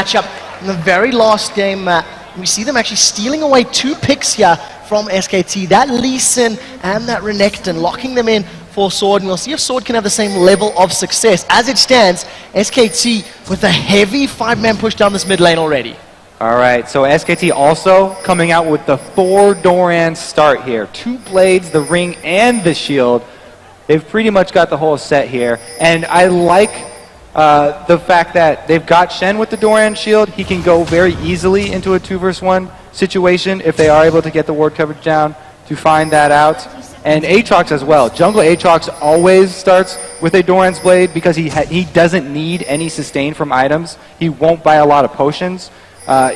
matchup in the very last game. We see them actually stealing away 2 picks here from SKT. That Lee Sin and that Renekton locking them in for Sword, and we'll see if Sword can have the same level of success. As it stands, SKT with a heavy 5-man push down this mid lane already. All right, so SKT also coming out with the 4 Doran start here. 2 blades, the ring, and the shield. They've pretty much got the whole set here. And I like the fact that they've got Shen with the Doran shield. He can go very easily into a 2 versus 1 situation if they are able to get the ward coverage down to find that out. And Aatrox as well. Jungle Aatrox always starts with a Doran's Blade because he doesn't need any sustain from items. He won't buy a lot of potions.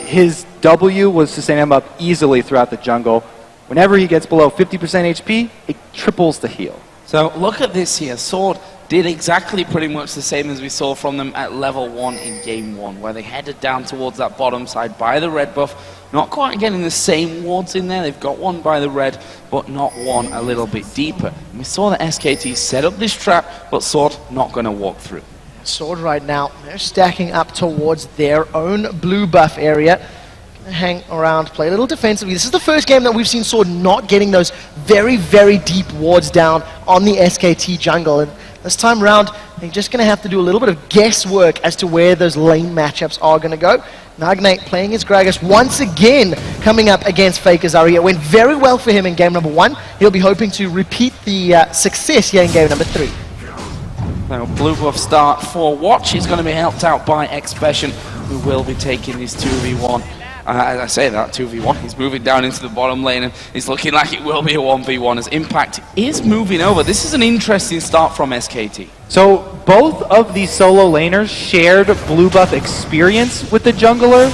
His W will sustain him up easily throughout the jungle. Whenever he gets below 50% HP, it triples the heal. So look at this here. Sword did exactly pretty much the same as we saw from them at level 1 in game 1, where they headed down towards that bottom side by the red buff. Not quite getting the same wards in there. They've got one by the red, but not one a little bit deeper. And we saw that SKT set up this trap, but Sword not going to walk through. Sword right now, they're stacking up towards their own blue buff area. Gonna hang around, play a little defensively. This is the first game that we've seen Sword not getting those very, very deep wards down on the SKT jungle. And this time around, they're just going to have to do a little bit of guesswork as to where those lane matchups are going to go. Nagnate playing his Gragas once again, coming up against Faker Zari. It went very well for him in game number 1. He'll be hoping to repeat the success here in game number 3. Now, blue buff start for Watch. He's going to be helped out by Expression, who will be taking his 2v1. As I say that, 2v1, he's moving down into the bottom lane, and it's looking like it will be a 1v1 as Impact is moving over. This is an interesting start from SKT. So both of these solo laners shared blue buff experience with the jungler,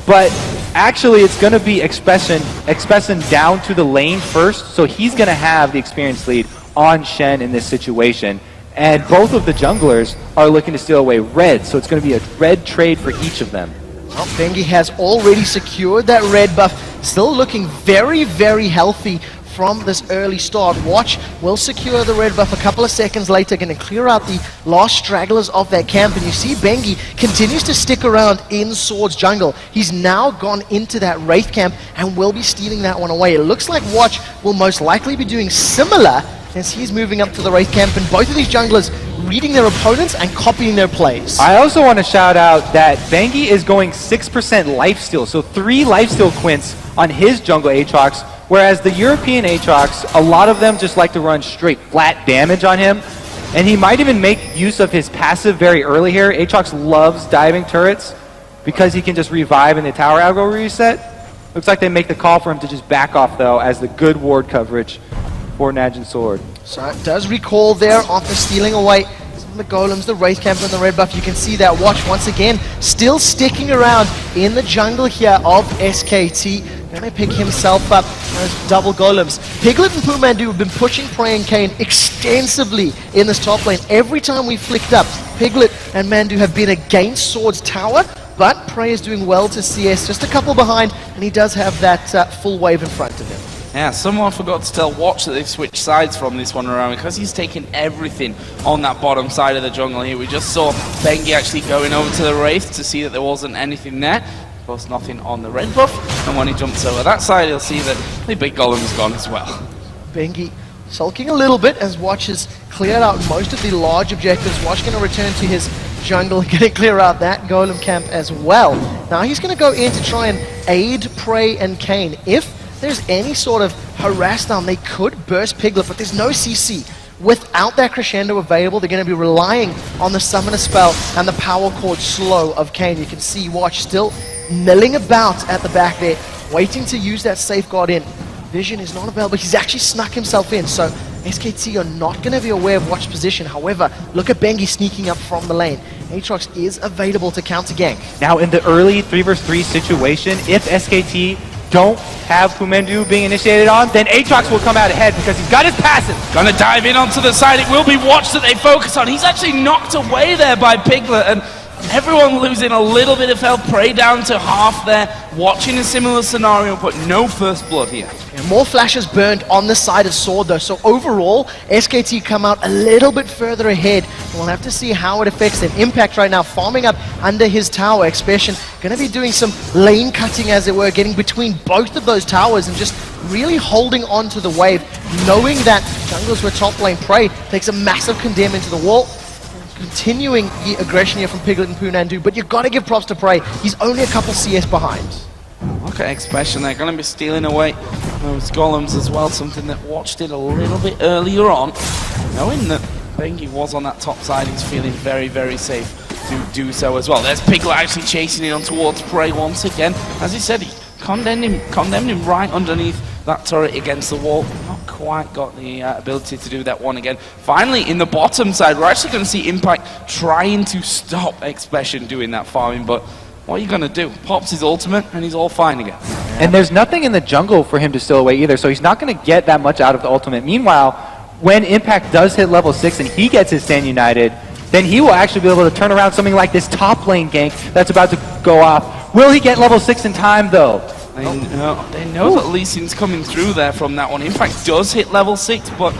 but actually it's going to be Expression down to the lane first, so he's going to have the experience lead on Shen in this situation. And both of the junglers are looking to steal away red, so it's going to be a red trade for each of them. Well, Bengi has already secured that red buff, still looking very, very healthy from this early start. Watch will secure the red buff a couple of seconds later, going to clear out the last stragglers of that camp, and you see Bengi continues to stick around in Sword's jungle. He's now gone into that Wraith camp and will be stealing that one away. It looks like Watch will most likely be doing similar as he's moving up to the Wraith camp, and both of these junglers reading their opponents and copying their plays. I also want to shout out that Bengi is going 6% lifesteal, so 3 lifesteal quints on his jungle Aatrox, whereas the European Aatrox, a lot of them just like to run straight flat damage on him, and he might even make use of his passive very early here. Aatrox loves diving turrets because he can just revive in the tower aggro reset. Looks like they make the call for him to just back off though, as the good ward coverage for Najin Sword. So it does recall there after stealing away some of the golems, the Wraith camp and the red buff. You can see that Watch once again still sticking around in the jungle here of SKT. Gonna pick himself up as double golems. Piglet and Pumandu have been pushing Prey and Kayn extensively in this top lane. Every time we flicked up, Piglet and Mandu have been against Sword's tower, but Prey is doing well to CS, just a couple behind, and he does have that full wave in front of him. Yeah, someone forgot to tell Watch that they've switched sides from this one around because he's taking everything on that bottom side of the jungle here. We just saw Bengi actually going over to the Wraith to see that there wasn't anything there. Of course, nothing on the red buff, and when he jumps over that side, he'll see that the big golem is gone as well. Bengi sulking a little bit as Watch has cleared out most of the large objectives. Watch going to return to his jungle, going to clear out that golem camp as well. Now he's going to go in to try and aid Prey and Kayn. If there's any sort of harass down, they could burst Piglet, but there's no CC. Without that crescendo available, they're going to be relying on the summoner spell and the power chord slow of Kayn. You can see Watch still milling about at the back there, waiting to use that safeguard in. Vision is not available, he's actually snuck himself in, so SKT are not going to be aware of Watch's position. However, look at Bengi sneaking up from the lane. Aatrox is available to counter gank. Now in the early 3 vs 3 situation, if SKT don't have Pumandu being initiated on, then Aatrox will come out ahead because he's got his passive. Gonna dive in onto the side. It will be Watch that they focus on. He's actually knocked away there by Piglet, and Everyone losing a little bit of health. Prey down to half there. Watching a similar scenario, but no first blood here. And more flashes burned on the side of Sword though, so overall, SKT come out a little bit further ahead. We'll have to see how it affects them. Impact right now farming up under his tower. Expression going to be doing some lane cutting as it were, getting between both of those towers and just really holding on to the wave, knowing that junglers were top lane. Prey takes a massive condemn into the wall. Continuing the aggression here from Piglet and Punandu, but you've got to give props to Prey. He's only a couple CS behind. Okay, Expression, they're going to be stealing away those golems as well, something that Watch did a little bit earlier on. Knowing that Bengi was on that top side, he's feeling very, very safe to do so as well. There's Piglet actually chasing it on towards Prey once again. As he said, he condemned him right underneath that turret against the wall. Not quite got the ability to do that one again. Finally, in the bottom side, we're actually going to see Impact trying to stop Expression doing that farming, but what are you going to do? Pops his ultimate, and he's all fine again. And there's nothing in the jungle for him to steal away either, so he's not going to get that much out of the ultimate. Meanwhile, when Impact does hit level 6 and he gets his Stand United, then he will actually be able to turn around something like this top lane gank that's about to go off. Will he get level 6 in time, though? They know that Lee Sin's coming through there from that one. Impact does hit level 6, but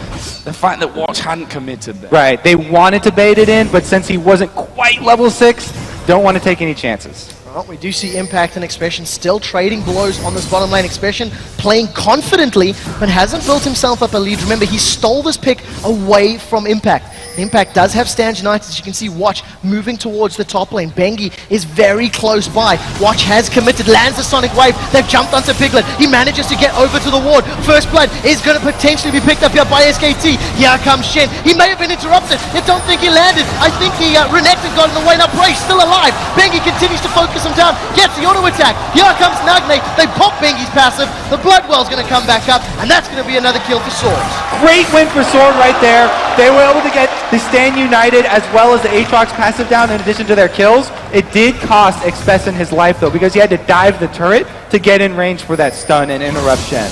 the fact that Watch hadn't committed there. Right, they wanted to bait it in, but since he wasn't quite level 6, don't want to take any chances. Well, we do see Impact and Expression still trading blows on this bottom lane. Expression playing confidently, but hasn't built himself up a lead. Remember, he stole this pick away from Impact. Impact does have Stand United, as you can see. Watch moving towards the top lane. Bengi is very close by. Watch has committed, lands the Sonic Wave. They've jumped onto Piglet. He manages to get over to the ward. First blood is going to potentially be picked up here by SKT. Here comes Shen. He may have been interrupted. I don't think he landed. I think he Renekton got in the way. Now Prey still alive. Bengi continues to focus him down. Gets the auto attack. Here comes Nagne. They pop Bengi's passive. The Bloodwell's going to come back up, and that's going to be another kill for Sword. Great win for Sword right there. They were able to get the Stand United as well as the Aatrox passive down in addition to their kills. It did cost Expression his life though, because he had to dive the turret to get in range for that stun and interruption.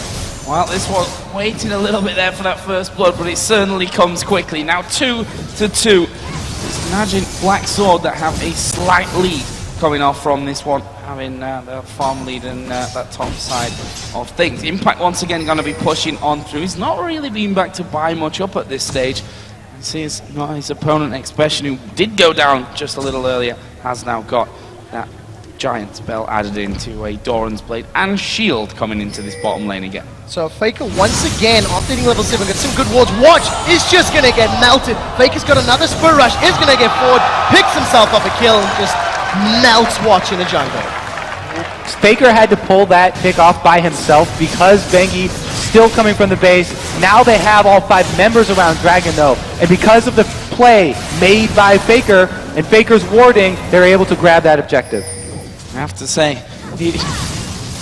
Well, this was waiting a little bit there for that first blood, but it certainly comes quickly. Now 2-2. Just imagine Black Sword that have a slight lead coming off from this one, having the farm lead and that top side of things. Impact once again going to be pushing on through. He's not really been back to buy much up at this stage. See his opponent Expression, who did go down just a little earlier, has now got that giant spell added into a Doran's Blade and shield coming into this bottom lane again. So Faker once again, after hitting level 7, got some good wards. Watch is just going to get melted. Faker's got another Spur Rush, is going to get forward, picks himself up a kill, and just melts Watch in the jungle. Faker had to pull that pick off by himself because Bengi still coming from the base. Now they have all 5 members around Dragon though, and because of the play made by Faker and Faker's warding, they're able to grab that objective. I have to say, he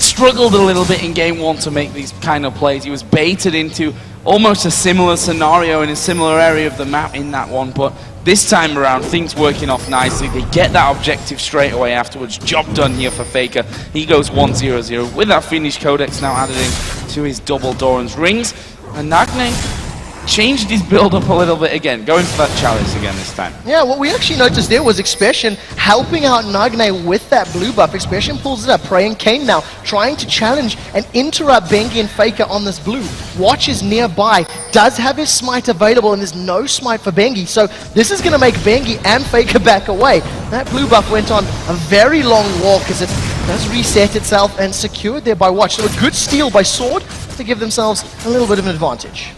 struggled a little bit in game 1 to make these kind of plays. He was baited into almost a similar scenario in a similar area of the map in that one, but this time around, things working off nicely. They get that objective straight away afterwards. Job done here for Faker. He goes 1-0-0 with that Finnish Codex now added in to his double Doran's rings. And Nagne changed his build up a little bit again, going for that chalice again this time. Yeah, what we actually noticed there was Expression helping out Nagne with that blue buff. Expression pulls it up. Prey and Kane now trying to challenge and interrupt Bengi and Faker on this blue. Watch is nearby, does have his smite available, and there's no smite for Bengi. So this is going to make Bengi and Faker back away. That blue buff went on a very long walk as it does reset itself and secured there by Watch. So a good steal by Sword to give themselves a little bit of an advantage.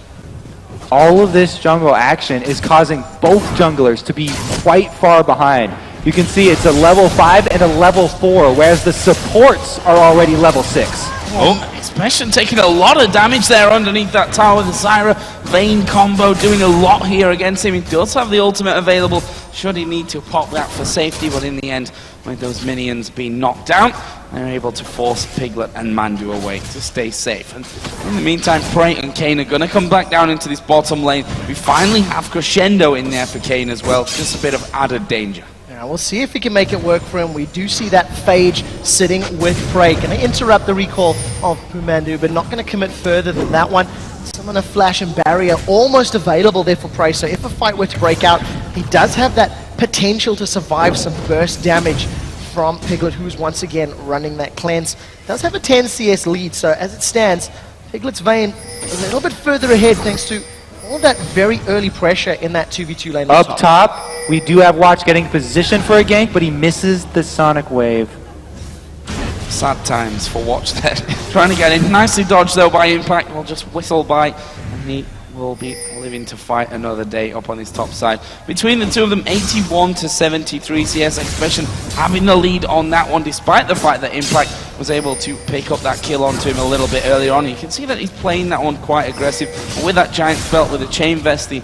All of this jungle action is causing both junglers to be quite far behind. You can see it's a level 5 and a level 4, whereas the supports are already level 6. Oh, Expression taking a lot of damage there underneath that tower. The Zyra Vayne combo doing a lot here against him. He does have the ultimate available should he need to pop that for safety, but in the end, with those minions being knocked down, they're able to force Piglet and Mandu away to stay safe. And in the meantime, Prey and Kane are going to come back down into this bottom lane. We finally have Crescendo in there for Kane as well, just a bit of added danger. Now we'll see if he can make it work for him. We do see that Phage sitting with Prey. Going to interrupt the recall of Pumandu, but not going to commit further than that one. Summon a Flash and Barrier almost available there for Prey, so if a fight were to break out, he does have that potential to survive some burst damage from Piglet, who's once again running that cleanse. Does have a 10 CS lead, so as it stands, Piglet's Vayne is a little bit further ahead thanks to all that very early pressure in that 2v2 lane. Up top, we do have Watch getting positioned for a gank, but he misses the Sonic Wave. Sad times for Watch there. Trying to get in. Nicely dodged though by Impact. Will just whistle by, and he will be living to fight another day up on his top side. Between the two of them, 81 to 73 CS. Expression having the lead on that one, despite the fact that Impact was able to pick up that kill onto him a little bit earlier on. You can see that he's playing that one quite aggressive. And with that giant belt, with the chain vest, the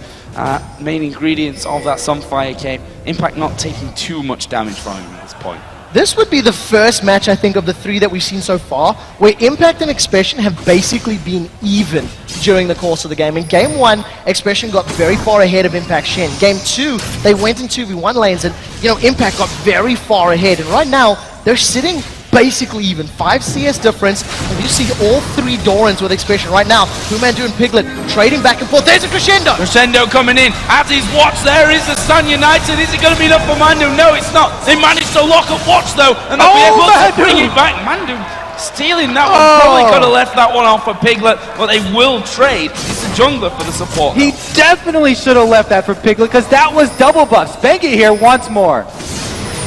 main ingredients of that Sunfire cape, Impact not taking too much damage from him at this point. This would be the first match, I think, of the 3 that we've seen so far, where Impact and Expression have basically been even during the course of the game. In Game 1, Expression got very far ahead of Impact Shen. Game 2, they went in 2v1 lanes, and, Impact got very far ahead. And right now, they're sitting basically even. 5 CS difference, and you see all 3 Dorans with Expression right now. Fumandu and Piglet trading back and forth. There's a Crescendo! Crescendo coming in. As he's Watch, there is the Stun United. Is it going to be enough for Mandu? No, it's not. They managed to lock up Watch though, and they'll be able to bring it back. Mandu stealing that one. Probably could have left that one off for Piglet, but they will trade. It's a jungler for the support. He definitely should have left that for Piglet, because that was double buffs. Bengi here once more.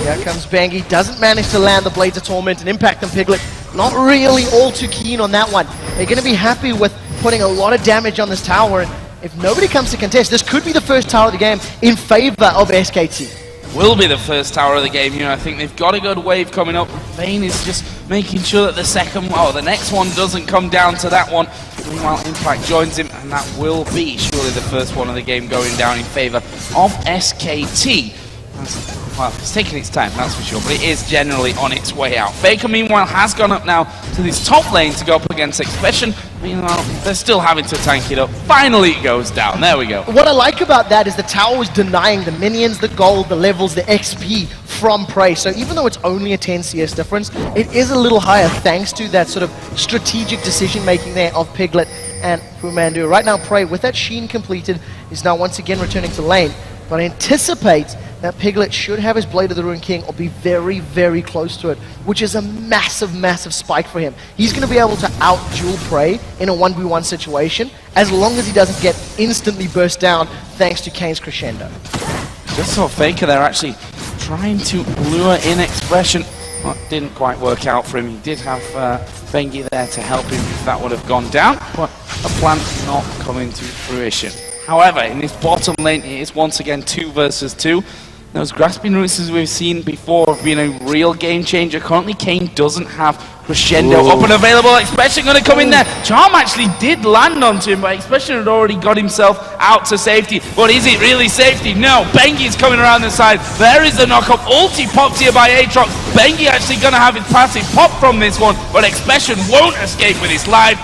Here comes Bengi, doesn't manage to land the Blades of Torment, and Impact and Piglet not really all too keen on that one. They're going to be happy with putting a lot of damage on this tower, and if nobody comes to contest, this could be the first tower of the game in favor of SKT. Will be the first tower of the game here. I think they've got a good wave coming up. Vayne is just making sure that the next one doesn't come down to that one. Meanwhile, Impact joins him, and that will be surely the first one of the game going down in favor of SKT. Well, it's taking its time, that's for sure, but it is generally on its way out. Faker, meanwhile, has gone up now to this top lane to go up against Expression. Meanwhile, they're still having to tank it up. Finally, it goes down. There we go. What I like about that is the tower is denying the minions, the gold, the levels, the XP from Prey. So even though it's only a 10 CS difference, it is a little higher thanks to that sort of strategic decision-making there of Piglet and Fumandu. Right now, Prey, with that Sheen completed, is now once again returning to lane. But I anticipate that Piglet should have his Blade of the Ruined King or be very, very close to it, which is a massive, massive spike for him. He's going to be able to out-duel Prey in a 1v1 situation as long as he doesn't get instantly burst down thanks to Kane's Crescendo. Just saw Faker there actually trying to lure in Expression. Well, didn't quite work out for him. He did have Bengi there to help him if that would have gone down, but a plan not coming to fruition. However, in this bottom lane, it is once again 2 versus 2. Those grasping roots, as we've seen before, have been a real game changer. Currently, Kane doesn't have Crescendo up and available. Expression going to come in there. Charm actually did land onto him, but Expression had already got himself out to safety. But is it really safety? No. Bengi's coming around the side. There is the knockup. Ulti popped here by Aatrox. Bengi actually going to have his passive pop from this one, but Expression won't escape with his life.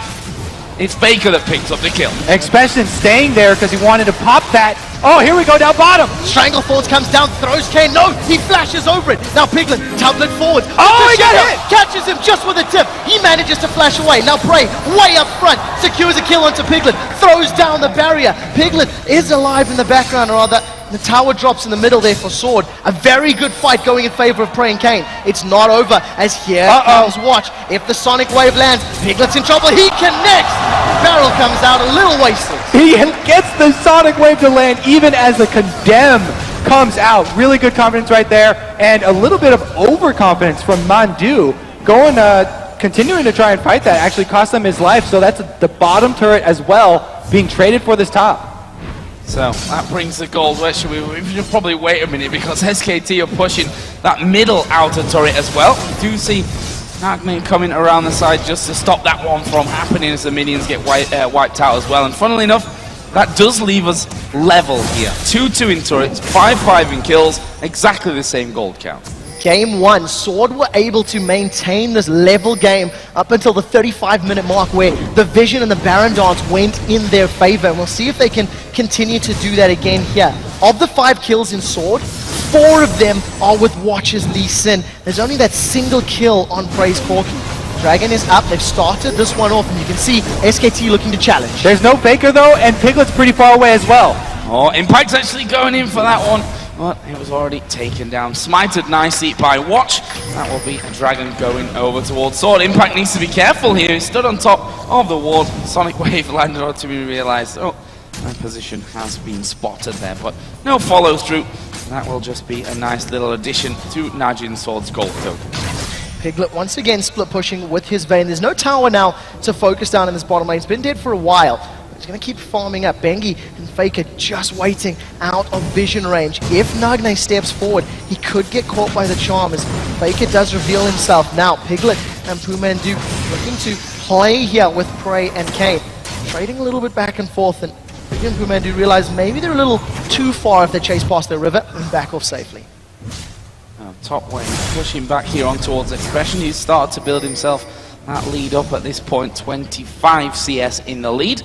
It's Faker that picks up the kill. Expression staying there because he wanted to pop that. Oh, here we go down bottom. Strangleforce comes down, throws Kane. No, he flashes over it. Now Piglet, tablet forward. Oh, he got hit. Catches him just with a tip. He manages to flash away. Now Prey, way up front, secures a kill onto Piglet. Throws down the barrier. Piglet is alive in the background, or rather, the tower drops in the middle there for Sword. A very good fight going in favor of Prey and Kane. It's not over, as here comes Watch. If the Sonic Wave lands, Piglet's in trouble. He connects. Barrel comes out a little wasted. He gets the Sonic Wave to land even as the Condemn comes out. Really good confidence right there, and a little bit of overconfidence from Mandu. Continuing to try and fight that actually cost them his life, so that's the bottom turret as well being traded for this top. So that brings the gold. Where should we should probably wait a minute because SKT are pushing that middle outer turret as well. We do see Nagman coming around the side just to stop that one from happening as the minions get wiped out as well. And funnily enough, that does leave us level here. 2-2 in turrets, 5-5 in kills, exactly the same gold count. Game 1, Sword were able to maintain this level game up until the 35-minute mark where the Vision and the Baron Dance went in their favor. And we'll see if they can continue to do that again here. Of the 5 kills in Sword, 4 of them are with Watch's Lee Sin. There's only that single kill on Prey's Corki. Dragon is up, they've started this one off, and you can see SKT looking to challenge. There's no Faker though, and Piglet's pretty far away as well. Oh, Impact's actually going in for that one. but it was already taken down. Smited nicely by Watch. That will be a dragon going over towards Sword. Impact needs to be careful here. He stood on top of the ward. Sonic Wave landed on to be realized. Oh, my position has been spotted there, but no follow through. That will just be a nice little addition to Najin Sword's gold token. Piglet once again split pushing with his Vayne. There's no tower now to focus down in this bottom lane. He's been dead for a while. He's going to keep farming up. Bengi and Faker just waiting out of vision range. If Nagne steps forward, he could get caught by the charm as Faker does reveal himself. Now, Piglet and Pumandu looking to play here with Prey and Kane. Trading a little bit back and forth, and Piglet and Pumandu realize maybe they're a little too far if they chase past the river and back off safely. Top lane pushing back here on towards Expression. He's started to build himself that lead up at this point. 25 CS in the lead.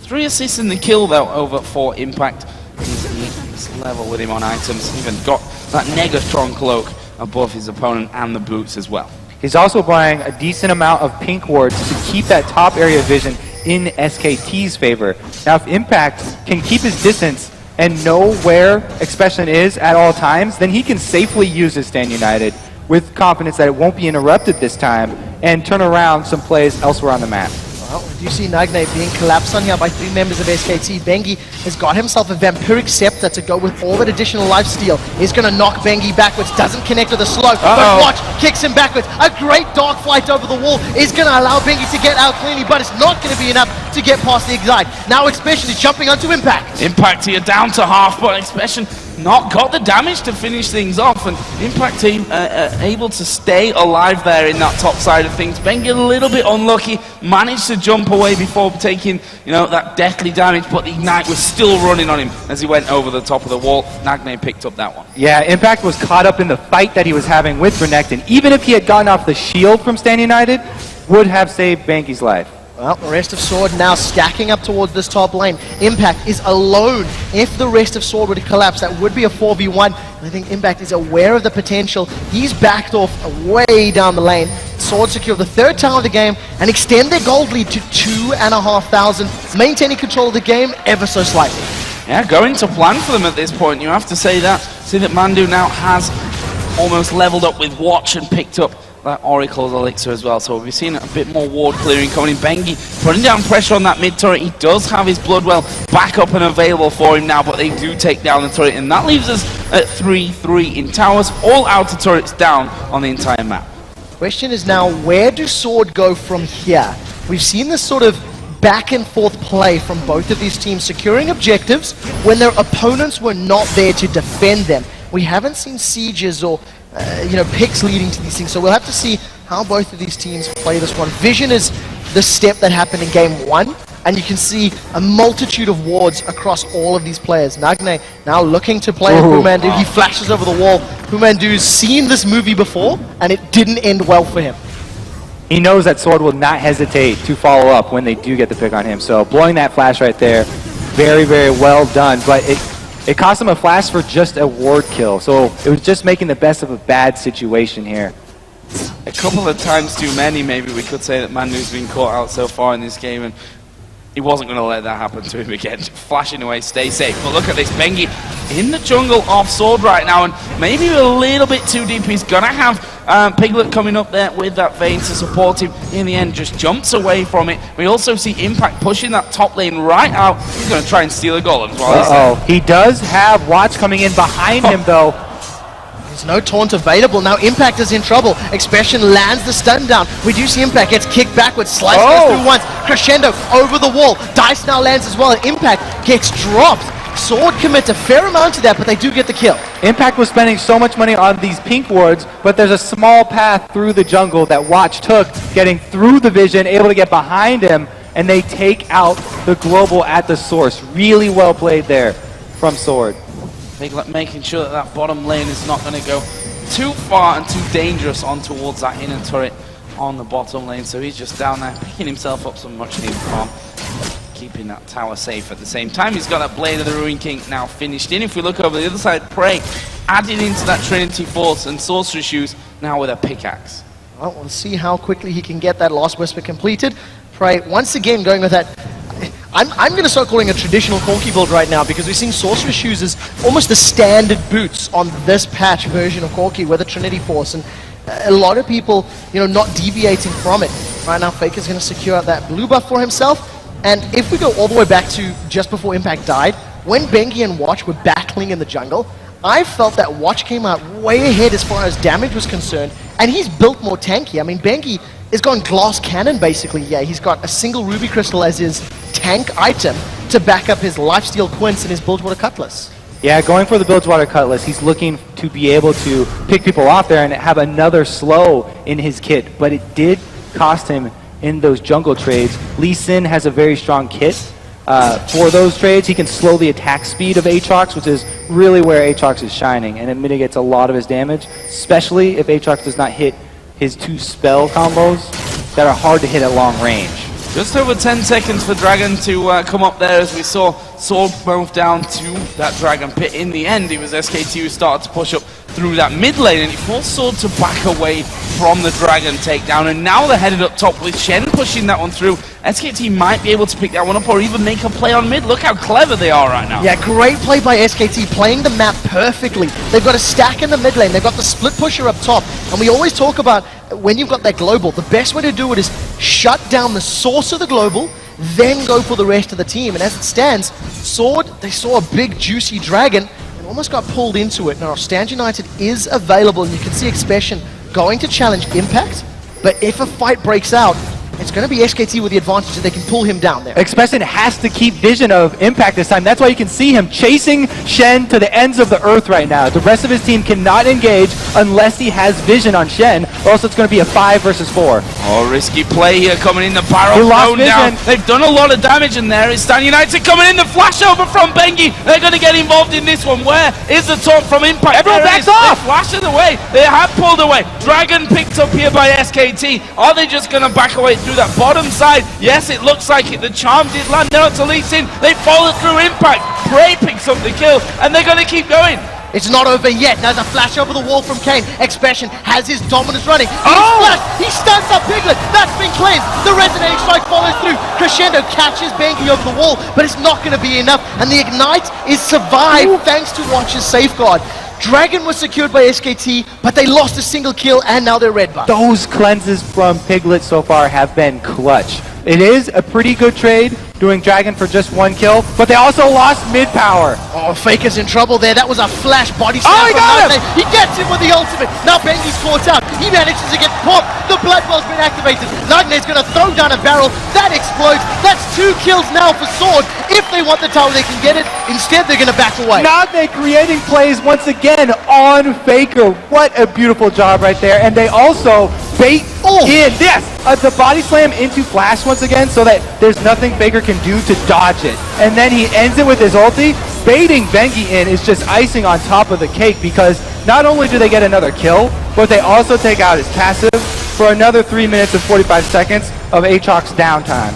3 assists in the kill though over 4 Impact. He's level with him on items. Even got that Negatron cloak above his opponent and the boots as well. He's also buying a decent amount of pink wards to keep that top area vision in SKT's favor. Now if Impact can keep his distance and know where Expression is at all times, then he can safely use his Stand United with confidence that it won't be interrupted this time and turn around some plays elsewhere on the map. Well, we do see Nagne being collapsed on here by 3 members of SKT. Bengi has got himself a Vampiric Scepter to go with all that additional lifesteal. He's going to knock Bengi backwards, doesn't connect with the slow, but Watch kicks him backwards. A great dark flight over the wall is going to allow Bengi to get out cleanly, but it's not going to be enough to get past the Excite. Now Expression is jumping onto Impact. Impact here down to half, but Expression not got the damage to finish things off, and Impact team able to stay alive there in that top side of things. Bengi a little bit unlucky, managed to jump away before taking, you know, that deathly damage, but the Ignite was still running on him as he went over the top of the wall. Nagne picked up that one. Yeah, Impact was caught up in the fight that he was having with Renekton. Even if he had gotten off the shield from Stand United, would have saved Bengi's life. Well, the rest of Sword now stacking up towards this top lane. Impact is alone. If the rest of Sword were to collapse, that would be a 4v1. And I think Impact is aware of the potential. He's backed off way down the lane. Sword secure the 3rd tower of the game and extend their gold lead to 2,500, maintaining control of the game ever so slightly. Yeah, going to plan for them at this point. You have to say that. See that Mandu now has almost leveled up with Watch and picked up that Oracle's Elixir as well, so we'll be seeing a bit more ward clearing coming in. Bengi putting down pressure on that mid turret. He does have his Bloodwell back up and available for him now, but they do take down the turret, and that leaves us at 3-3 in towers, all outer turrets down on the entire map. Question is now, where do Sword go from here? We've seen this sort of back and forth play from both of these teams, securing objectives when their opponents were not there to defend them. We haven't seen sieges or picks leading to these things, so we'll have to see how both of these teams play this one. Vision is the step that happened in game 1, and you can see a multitude of wards across all of these players. Nagne now looking to play Pumandu. He flashes over the wall. Pumandu's seen this movie before, and it didn't end well for him. He knows that Sword will not hesitate to follow up when they do get the pick on him, so blowing that flash right there, very, very well done, but it cost him a flash for just a ward kill, so it was just making the best of a bad situation here. A couple of times too many, maybe we could say, that Mandu's been caught out so far in this game, and he wasn't going to let that happen to him again. Flashing away, stay safe. But look at this, Bengi in the jungle off Sword right now, and maybe a little bit too deep. He's going to have Piglet coming up there with that Vayne to support him. In the end, just jumps away from it. We also see Impact pushing that top lane right out. He's going to try and steal a golem as well. He does have Watch coming in behind him, though. There's no taunt available. Now Impact is in trouble. Expression lands the stun down. We do see Impact gets kicked backwards. Slice goes through once. Crescendo over the wall. Dice now lands as well. And Impact gets dropped. Sword commits a fair amount to that, but they do get the kill. Impact was spending so much money on these pink wards, but there's a small path through the jungle that Watch took, getting through the vision, able to get behind him, and they take out the global at the source. Really well played there from Sword. Piglet making sure that that bottom lane is not going to go too far and too dangerous on towards that inner turret on the bottom lane. So he's just down there picking himself up some much needed farm, keeping that tower safe at the same time. He's got that Blade of the Ruin King now finished in. If we look over the other side, Prey adding into that Trinity Force and Sorcery Shoes now with a pickaxe. Well, we'll see how quickly he can get that Last Whisper completed. Prey once again going with that. I'm going to start calling a traditional Corki build right now, because we're seeing Sorcerer Shoes as almost the standard boots use on this patch version of Corki with a Trinity Force, and a lot of people, not deviating from it. Right now, Faker's going to secure that blue buff for himself. And if we go all the way back to just before Impact died, when Bengi and Watch were battling in the jungle, I felt that Watch came out way ahead as far as damage was concerned, and he's built more tanky. I mean, Bengi is going glass cannon, basically. Yeah, he's got a single Ruby Crystal as his tank item to back up his Lifesteal Quince and his Bilgewater Cutlass. Yeah, going for the Bilgewater Cutlass, he's looking to be able to pick people off there and have another slow in his kit, but it did cost him in those jungle trades. Lee Sin has a very strong kit for those trades. He can slow the attack speed of Aatrox, which is really where Aatrox is shining, and it mitigates a lot of his damage, especially if Aatrox does not hit his 2 spell combos that are hard to hit at long range. Just over 10 seconds for Dragon to come up there as we saw Sword move down to that Dragon Pit. In the end, it was SKT who started to push up through that mid lane, and he forced Sword to back away from the Dragon takedown, and now they're headed up top with Shen pushing that one through. SKT might be able to pick that one up or even make a play on mid. Look how clever they are right now. Yeah, great play by SKT, playing the map perfectly. They've got a stack in the mid lane, they've got the split pusher up top, and we always talk about when you've got that global, the best way to do it is shut down the source of the global, then go for the rest of the team. And as it stands, Sword, they saw a big juicy Dragon and almost got pulled into it. Now, Stand United is available, and you can see Expression going to challenge Impact, but if a fight breaks out, it's going to be SKT with the advantage that they can pull him down there. Expression has to keep vision of Impact this time. That's why you can see him chasing Shen to the ends of the earth right now. The rest of his team cannot engage unless he has vision on Shen, or else it's going to be a 5 versus 4. Oh, risky play here coming in, the barrel thrown down. They've done a lot of damage in there. It's Stan United coming in, the flash over from Bengi. They're going to get involved in this one. Where is the taunt from Impact? Everyone backs off! They flash it away. They have pulled away. Dragon picked up here by SKT. Are they just going to back away through that bottom side? Yes, it looks like it. The charm did land out to Lee Sin. They followed through Impact. Prey picks up the kill, and they're going to keep going. It's not over yet. There's a flash over the wall from Kane. Expression has his dominance running. He stuns up Piglet. That's been claimed. The resonating strike follows through. Crescendo catches Bengi over the wall, but it's not going to be enough. And the Ignite is survived thanks to Watch's safeguard. Dragon was secured by SKT, but they lost a single kill, and now they're red buff. Those cleanses from Piglet so far have been clutch. It is a pretty good trade, doing Dragon for just 1 kill, but they also lost mid power. Oh, Faker's in trouble there. That was a flash body slam. Oh, he got him! He gets him with the ultimate. Now Bengi's caught out. He manages to get popped. The blood well's been activated. Nagne's going to throw down a barrel. That explodes. That's 2 kills now for Sword. If they want the tower, they can get it. Instead, they're going to back away. Nagne creating plays once again on Faker. What a beautiful job right there. And they also bait in. Yes! The body slam into Flash once again so that there's nothing Faker can do to dodge it. And then he ends it with his ulti. Baiting Bengi in is just icing on top of the cake, because not only do they get another kill, but they also take out his passive for another 3 minutes and 45 seconds of Aatrox downtime.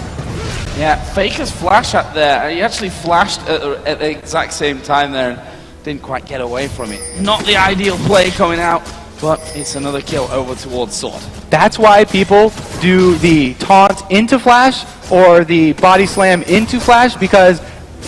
Yeah, Faker's flash out there. He actually flashed at the exact same time there and didn't quite get away from it. Not the ideal play coming out, but it's another kill over towards Sword. That's why people do the taunt into Flash or the body slam into Flash, because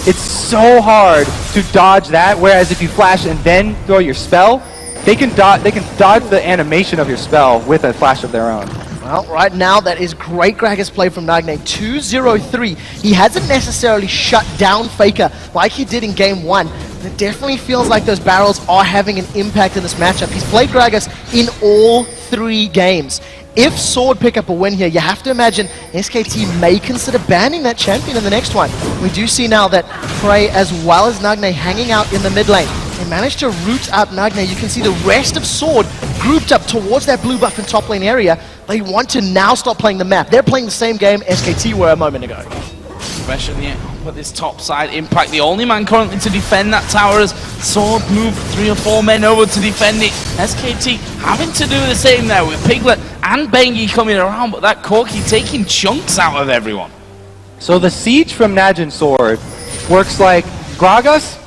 it's so hard to dodge that, whereas if you flash and then throw your spell, they can dodge the animation of your spell with a flash of their own. Well, right now, that is great Gragas play from Nagne. 2-0-3. He hasn't necessarily shut down Faker like he did in Game 1. It definitely feels like those barrels are having an impact in this matchup. He's played Gragas in all 3 games. If Sword pick up a win here, you have to imagine SKT may consider banning that champion in the next one. We do see now that Prey as well as Nagne hanging out in the mid lane. They managed to root out Nagne. You can see the rest of Sword grouped up towards that blue buff and top lane area. They want to now stop playing the map. They're playing the same game SKT were a moment ago. Especially with this top side Impact, the only man currently to defend that tower, as Sword moved 3 or 4 men over to defend it. SKT having to do the same there with Piglet and Bengi coming around, but that Corki taking chunks out of everyone. So the siege from Najin Sword works like Gragas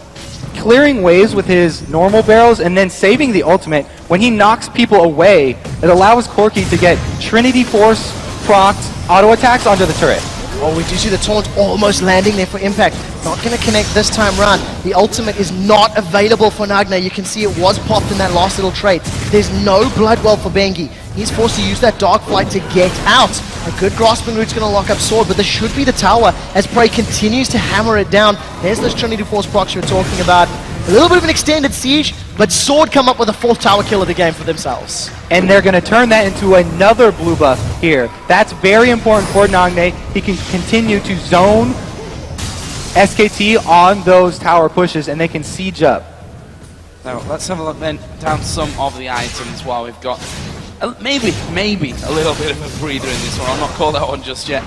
clearing waves with his normal barrels and then saving the ultimate. When he knocks people away, it allows Corki to get Trinity Force procced auto attacks onto the turret. Oh, we do see the taunt almost landing there for Impact. Not going to connect this time round. The ultimate is not available for Nagne. You can see it was popped in that last little trade. There's no Bloodwell for Bengi. He's forced to use that Dark Flight to get out. A good grasping route's going to lock up Sword, but this should be the tower as Prey continues to hammer it down. There's those Trinity Force procs you were talking about. A little bit of an extended siege, but Sword come up with a 4th tower kill of the game for themselves. And they're going to turn that into another blue buff here. That's very important for Nagne. He can continue to zone SKT on those tower pushes, and they can siege up. Now, let's have a look then down some of the items while we've got maybe a little bit of a breather in this one. I'll not call that one just yet.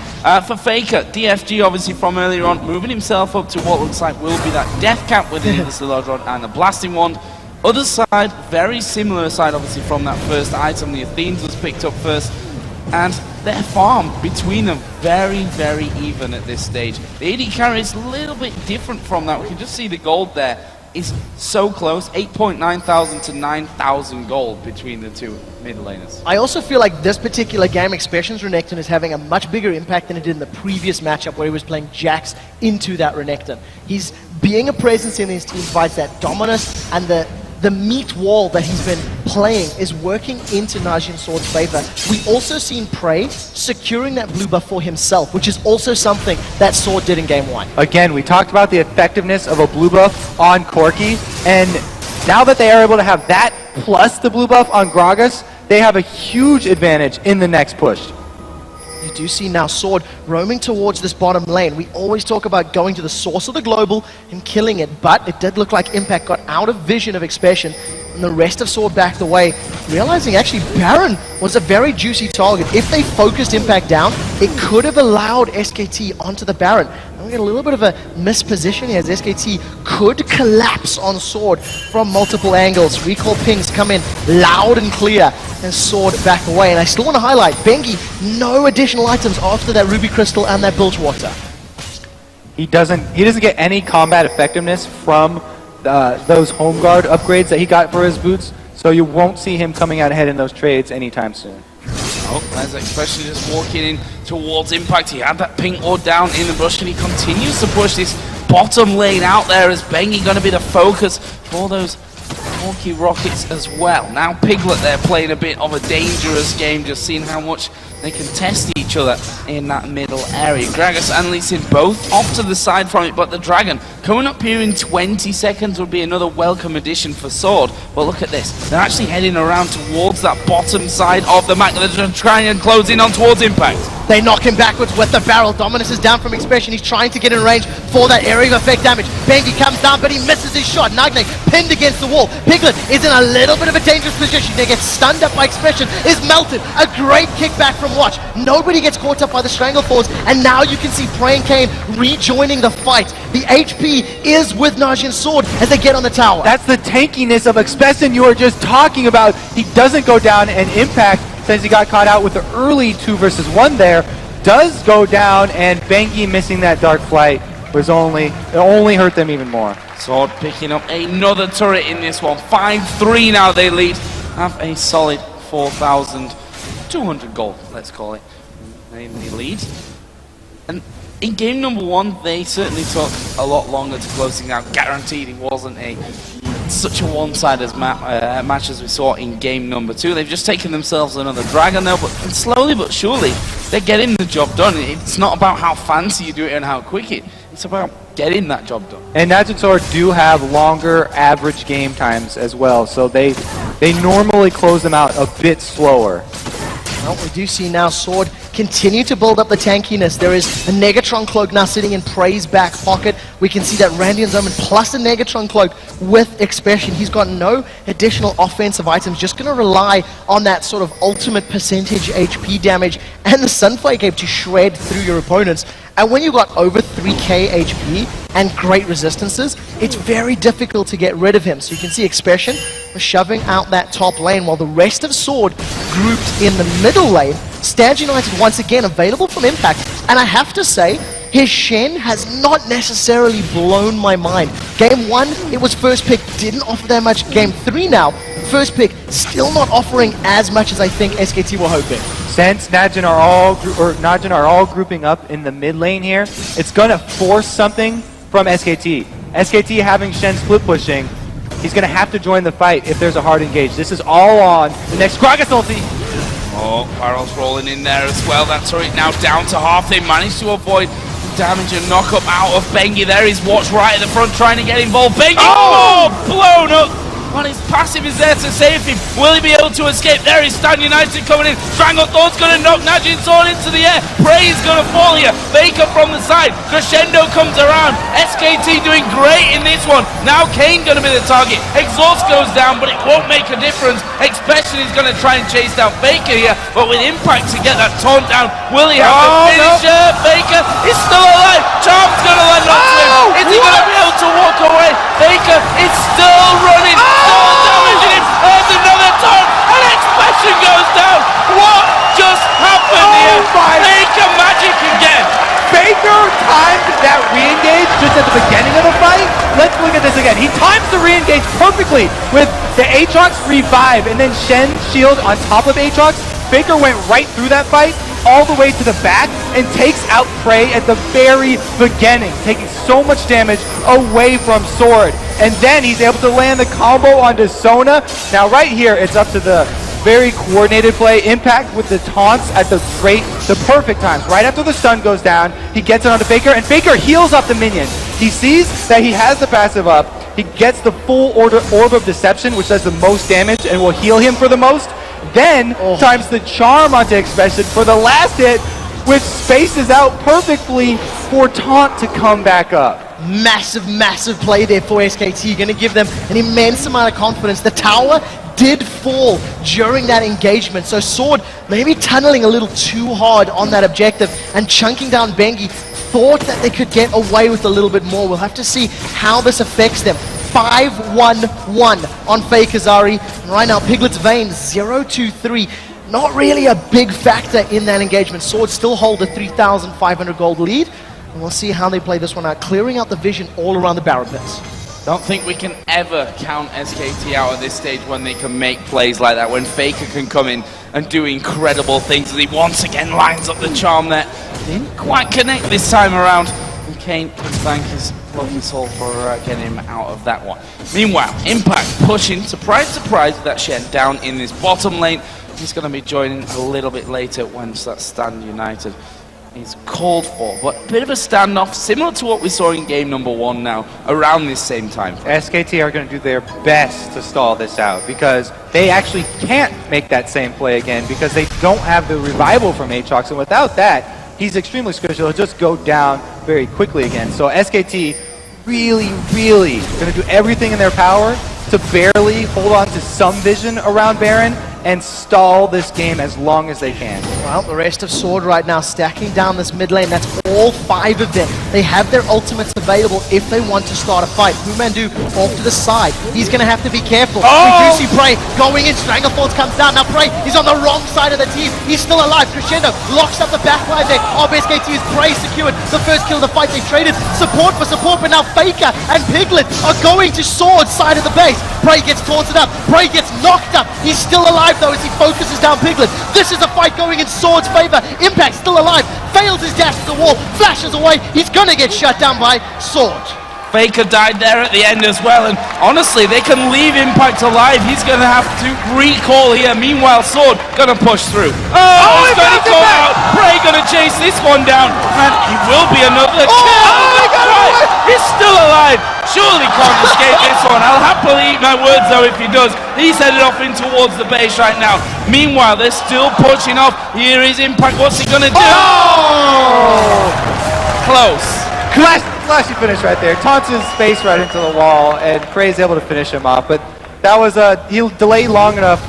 For Faker, DFG obviously from earlier on, moving himself up to what looks like will be that death cap within the Sludge Rod and the Blasting Wand. Other side, very similar side obviously from that first item. The Athenes was picked up first, and their farm between them very, very even at this stage. The AD carry is a little bit different from that. We can just see the gold there is so close, 8,900 to 9,000 gold between the two mid laners. I also feel like this particular game, Expression's Renekton is having a much bigger impact than it did in the previous matchup where he was playing Jax into that Renekton. He's being a presence in his team, provides that dominance, and the meat wall that he's been playing is working into Najin Sword's favor. We also seen Prey securing that blue buff for himself, which is also something that Sword did in game 1. Again, we talked about the effectiveness of a blue buff on Corki, and now that they are able to have that plus the blue buff on Gragas, they have a huge advantage in the next push. You do see now Sword roaming towards this bottom lane. We always talk about going to the source of the global and killing it, but it did look like Impact got out of vision of Expression, and the rest of Sword backed away, realizing actually Baron was a very juicy target. If they focused Impact down, it could have allowed SKT onto the Baron. And we get a little bit of a misposition here as SKT could collapse on Sword from multiple angles. Recall pings come in loud and clear, and Sword back away. And I still want to highlight, Bengi, no additional items after that Ruby Crystal and that Bilge Water. He doesn't get any combat effectiveness from those home guard upgrades that he got for his boots, so you won't see him coming out ahead in those trades anytime soon. Oh, there's Expression just walking in towards Impact. He had that pink ward down in the bush, and he continues to push this bottom lane out there as Bengi going to be the focus for those Corki Rockets as well. Now Piglet, they're playing a bit of a dangerous game, just seeing how much they can test each other in that middle area. Gragas and Lee Sin both off to the side from it, but the Dragon coming up here in 20 seconds would be another welcome addition for Sword. But look at this, they're actually heading around towards that bottom side of the map. They're trying and close in on towards Impact. They knock him backwards with the barrel. Dominus is down from Expression. He's trying to get in range for that area of effect damage. Bengi comes down, but he misses his shot. Nagne pinned against the wall. Piglet is in a little bit of a dangerous position. They get stunned up by Expression. Is melted. A great kickback from Watch. Nobody gets caught up by the Strangleforce, and now you can see Prey and Kane rejoining the fight. The HP is with Najin's Sword as they get on the tower. That's the tankiness of Expression you were just talking about. He doesn't go down, and Impact, since he got caught out with the early 2 versus 1 there, does go down, and Bengi missing that Dark Flight was only hurt them even more. Sword picking up another turret in this one. 5-3 now they lead. Have a solid 4,200 gold, let's call it. They lead. And in game number 1, they certainly took a lot longer to closing out. Guaranteed it wasn't such a one-sided match as we saw in game number 2. They've just taken themselves another Dragon now, but slowly but surely they're getting the job done. It's not about how fancy you do it and how quick it's about getting that job done. And Najin Sword do have longer average game times as well, so they normally close them out a bit slower. Well, we do see now Sword continue to build up the tankiness. There is a Negatron Cloak now sitting in Prey's back pocket. We can see that Randian's Omen plus a Negatron Cloak with Expression. He's got no additional offensive items, just going to rely on that sort of ultimate percentage HP damage and the Sunflake Cape to shred through your opponents. And when you've got over 3k HP and great resistances, it's very difficult to get rid of him. So you can see Expression shoving out that top lane while the rest of Sword grouped in the middle lane. Stand United once again available from Impact. And I have to say, his Shen has not necessarily blown my mind. Game 1, it was first pick, didn't offer that much. Game 3 now, first pick still not offering as much as I think SKT were hoping. Since Najin are all grouping up in the mid lane here, it's gonna force something from SKT. SKT having Shen split pushing, he's gonna have to join the fight if there's a hard engage. This is all on the next Gragas ulti. Oh, Barrel's rolling in there as well. That turret now down to half. They managed to avoid damage and knock up out of Bengi. There is Watch right at the front trying to get involved. Bengi, blown up. Well, his passive is there to save him. Will he be able to escape? There is Stan United coming in. Stranglethorn's going to knock Najin's sword into the air. Prey is going to fall here. Faker from the side. Crescendo comes around. SKT doing great in this one. Now Kane going to be the target. Exhaust goes down, but it won't make a difference. Especially he's going to try and chase down Faker here. But with Impact to get that taunt down, will he have the finisher? No. Faker is still alive. Charm's going to land on him. Is he going to be able to walk away? Faker is still running. Damaging him. There's another taunt. And Expression goes down. What just happened here? Faker magic again. Faker timed that re-engage just at the beginning of the fight. Let's look at this again. He times the re-engage perfectly with the Aatrox revive and then Shen shield on top of Aatrox. Faker went right through that fight all the way to the back and takes out Prey at the very beginning, taking so much damage away from Sword. And then he's able to land the combo onto Sona. Now right here, it's up to the very coordinated play. Impact with the taunts at the perfect times. Right after the stun goes down, he gets it onto Faker, and Faker heals up the minion. He sees that he has the passive up. He gets the full Orb of Deception, which does the most damage and will heal him for the most. Then times the charm onto Expression for the last hit, which spaces out perfectly for Taunt to come back up. Massive, massive play there for SKT. Going to give them an immense amount of confidence. The tower did fall during that engagement, so Sword maybe tunneling a little too hard on that objective and chunking down Bengi. Thought that they could get away with a little bit more. We'll have to see how this affects them. 5-1-1 on Fakezari. And right now, Piglet's Vein 0-2-3. Not really a big factor in that engagement. Sword still hold a 3,500 gold lead. And we'll see how they play this one out, clearing out the vision all around the Barrow Pits. Don't think we can ever count SKT out at this stage when they can make plays like that, when Faker can come in and do incredible things as he once again lines up the charm there. Didn't quite connect this time around. And Kane can thank his lovely soul for getting him out of that one. Meanwhile, Impact pushing, surprise, surprise, with that Shen down in this bottom lane. He's going to be joining a little bit later once that Stand United is called for, but a bit of a standoff, similar to what we saw in game number 1 now, around this same time. SKT are going to do their best to stall this out because they actually can't make that same play again because they don't have the revival from Aatrox, and without that, he's extremely squishy. He'll just go down very quickly again. So SKT really going to do everything in their power to barely hold on to some vision around Baron and stall this game as long as they can. Well, the rest of Sword right now stacking down this mid lane. That's all 5 of them. They have their ultimates available if they want to start a fight. Humandu off to the side. He's going to have to be careful. We do see Prey going in. Stranglethorns comes down. Now Prey, he's on the wrong side of the team. He's still alive. Crescendo locks up the back line there. SKT is Prey secured. The first kill of the fight. They traded support for support, but now Faker and Piglet are going to Sword side of the base. Prey gets taunted up. Prey gets knocked up. He's still alive though as he focuses down Piglet. This is a fight going in Sword's favor. Impact still alive. Fails his dash to the wall. Flashes away. He's gonna get shut down by Sword. Faker died there at the end as well, and honestly, they can leave Impact alive. He's going to have to recall here. Meanwhile, Sword going to push through. He's going to call out. Prey going to chase this one down, and he will be another kill. He's still alive. Surely can't escape this one. I'll happily eat my words though if he does. He's headed off in towards the base right now. Meanwhile, they're still pushing off. Here is Impact. What's he going to do? Close. Flashy finish right there. Taunts his face right into the wall, and Prey's able to finish him off. But that was he'll delay long enough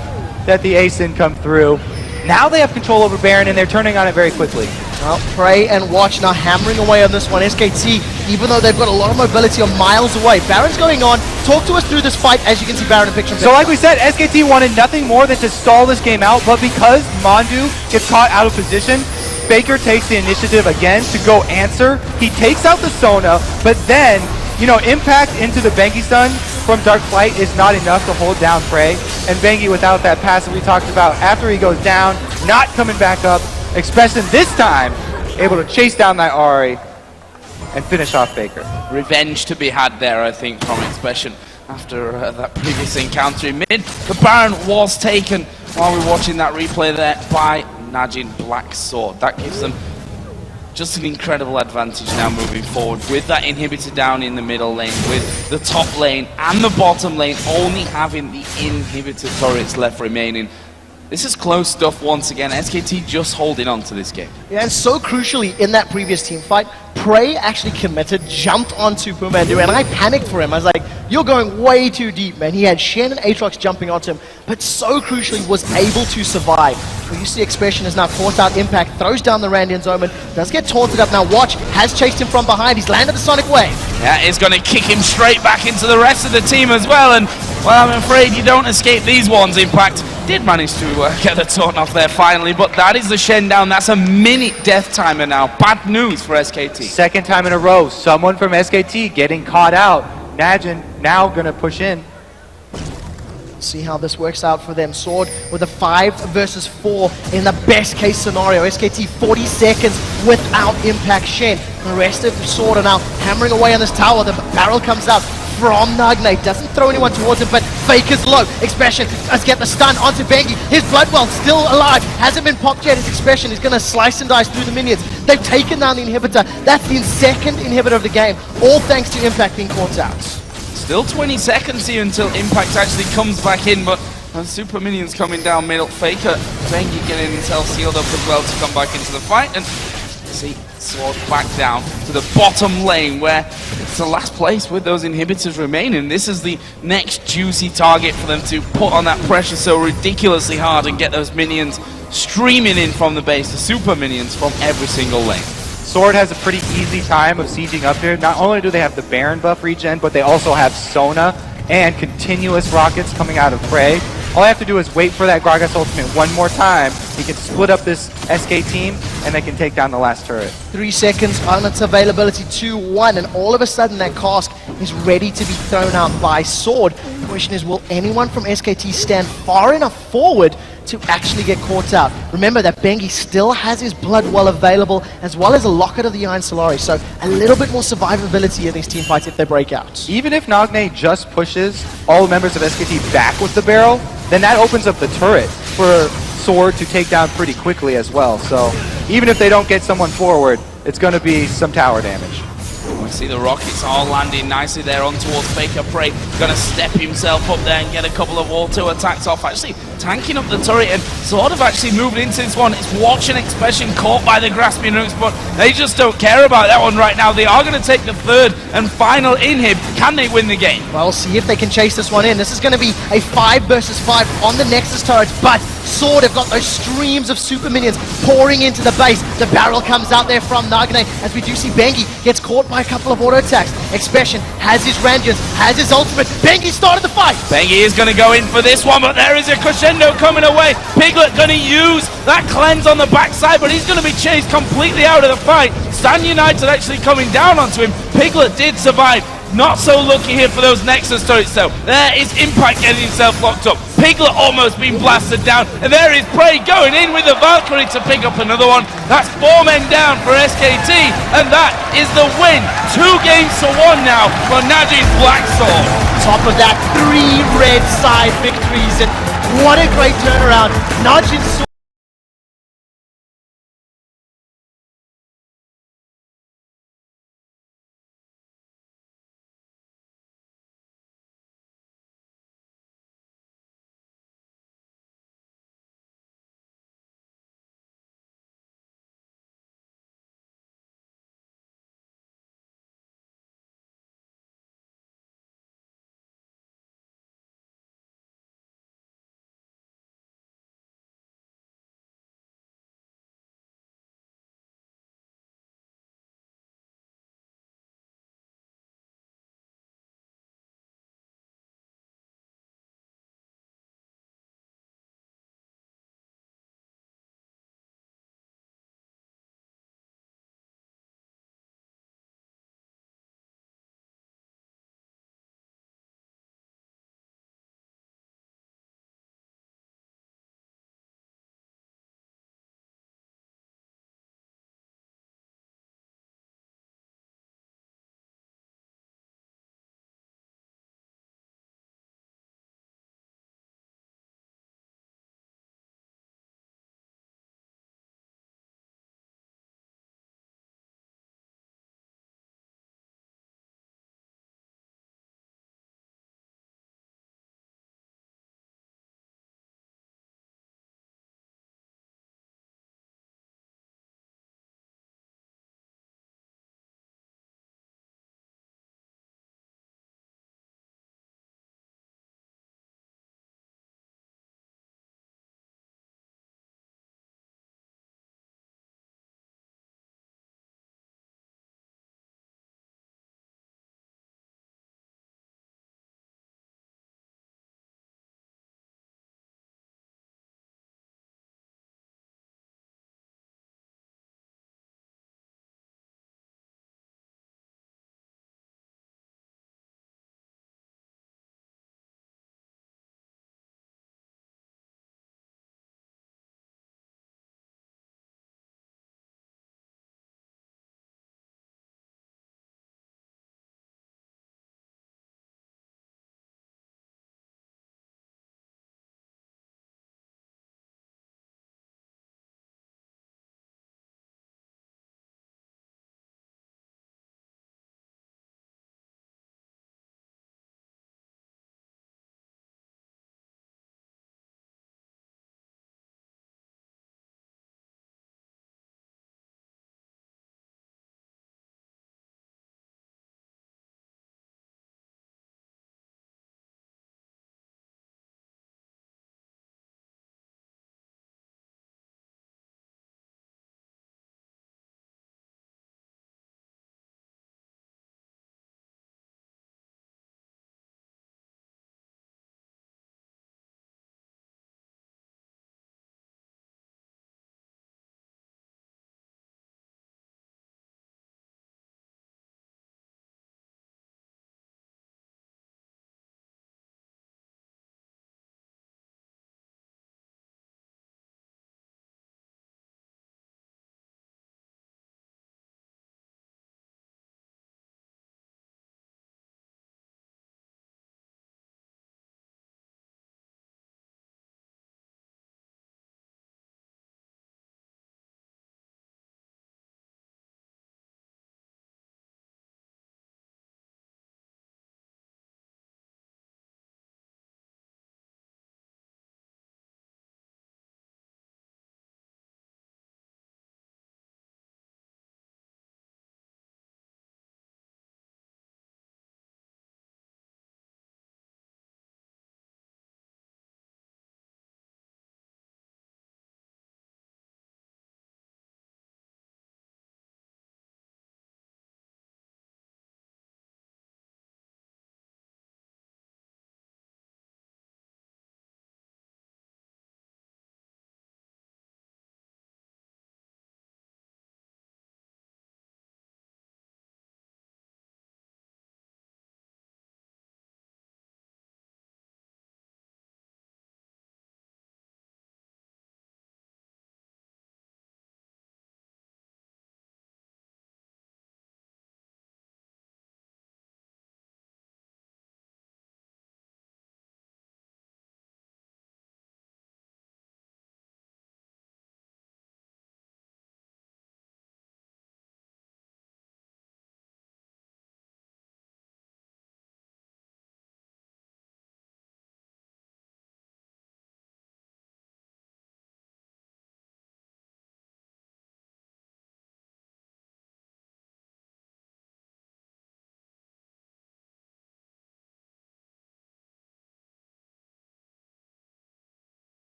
that the ace didn't come through. Now they have control over Baron, and they're turning on it very quickly. Well, Prey and Watch now hammering away on this one. SKT, even though they've got a lot of mobility, are miles away. Baron's going on. Talk to us through this fight. As you can see, Baron in picture. So like we said, SKT wanted nothing more than to stall this game out, but because Mondu gets caught out of position, Faker takes the initiative again to go answer. He takes out the Sona, but then, you know, Impact into the Bengi stun from Dark Flight is not enough to hold down Prey. And Bengi, without that pass that we talked about, after he goes down, not coming back up, Expression this time able to chase down that Ahri and finish off Faker. Revenge to be had there, I think, from Expression after that previous encounter in mid. The Baron was taken while we were watching that replay there by Najin Black Sword. That gives them just an incredible advantage now moving forward with that inhibitor down in the middle lane, with the top lane and the bottom lane only having the inhibitor turrets left remaining. This is close stuff once again. SKT just holding on to this game. Yeah, and so crucially in that previous team fight, Prey actually committed, jumped onto Pumandu, and I panicked for him. I was like, you're going way too deep, man. He had Shen and Aatrox jumping onto him, but so crucially was able to survive. Well, you see Expression is now caught out Impact, throws down the Randian's Omen, does get taunted up. Now Watch has chased him from behind. He's landed the Sonic Wave. Yeah, it's going to kick him straight back into the rest of the team as well, and well, I'm afraid you don't escape these ones. Impact did manage to get the taunt off there finally, but that is the Shen down. That's a minute death timer now. Bad news for SKT. Second time in a row, someone from SKT getting caught out. Najin now gonna push in. See how this works out for them. Sword with a 5 versus 4 in the best case scenario. SKT 40 seconds without Impact Shen. The rest of the Sword are now hammering away on this tower. The barrel comes out from Nagne. Doesn't throw anyone towards him, but Faker's low. Expression does get the stun onto Bengi. His Bloodwell still alive. Hasn't been popped yet. His Expression is going to slice and dice through the minions. They've taken down the inhibitor. That's the second inhibitor of the game. All thanks to Impact being caught out. Still 20 seconds here until Impact actually comes back in, but Super Minions coming down middle. Faker, Bengi getting himself sealed up as well to come back into the fight. And see, Sword back down to the bottom lane where it's the last place with those inhibitors remaining. This is the next juicy target for them to put on that pressure so ridiculously hard and get those minions streaming in from the base, the Super Minions from every single lane. Sword has a pretty easy time of sieging up here. Not only do they have the Baron buff regen, but they also have Sona and continuous rockets coming out of Prey. All I have to do is wait for that Gragas ultimate one more time. He can split up this SK team, and they can take down the last turret. 3 seconds on its availability, 2-1, and all of a sudden that cask is ready to be thrown out by Sword. The question is, will anyone from SKT stand far enough forward to actually get caught out? Remember that Bengi still has his Bloodwell available, as well as a Locket of the Iron Solari, so a little bit more survivability in these team fights if they break out. Even if Nagne just pushes all the members of SKT back with the barrel, then that opens up the turret for Sword to take down pretty quickly as well. So even if they don't get someone forward, it's going to be some tower damage. We see the rockets all landing nicely there on towards Faker. Prey gonna step himself up there and get a couple of auto attacks off, actually tanking up the turret and sort of actually moving into this one. It's watching Expression caught by the grasping hooks, but they just don't care about that one right now. They are going to take the third and final inhib. Can they win the game? Well, see if they can chase this one in. This is going to be a 5 versus 5 on the Nexus turrets, but Sword have got those streams of super minions pouring into the base. The barrel comes out there from Nagne, as we do see Bengi gets caught by a couple of auto attacks. Expression has his Randians, has his ultimate. Bengi started the fight. Bengi is going to go in for this one, but there is a crescendo coming away. Piglet going to use that cleanse on the backside, but he's going to be chased completely out of the fight. Stan United actually coming down onto him. Piglet did survive. Not so lucky here for those Nexus turrets though. There is Impact getting himself locked up. Piglet almost being blasted down. And there is Prey going in with the Valkyrie to pick up another one. That's 4 men down for SKT. And that is the win. 2 games to 1 now for Najin Black Sword. Top of that, 3 red side victories. And what a great turnaround. Najin